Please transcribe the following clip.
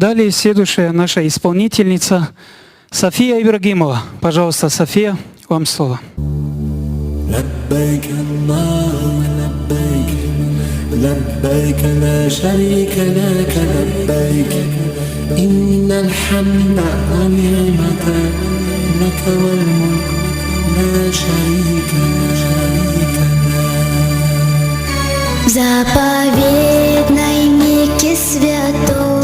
Далее следующая наша исполнительница София Ибрагимова. Пожалуйста, София, вам слово. لبيك اللهم لبيك لبيك لا شريك لك لبيك إن الحمد والنعمة لك والملك لا شريك لك. В заповедной Мекке святой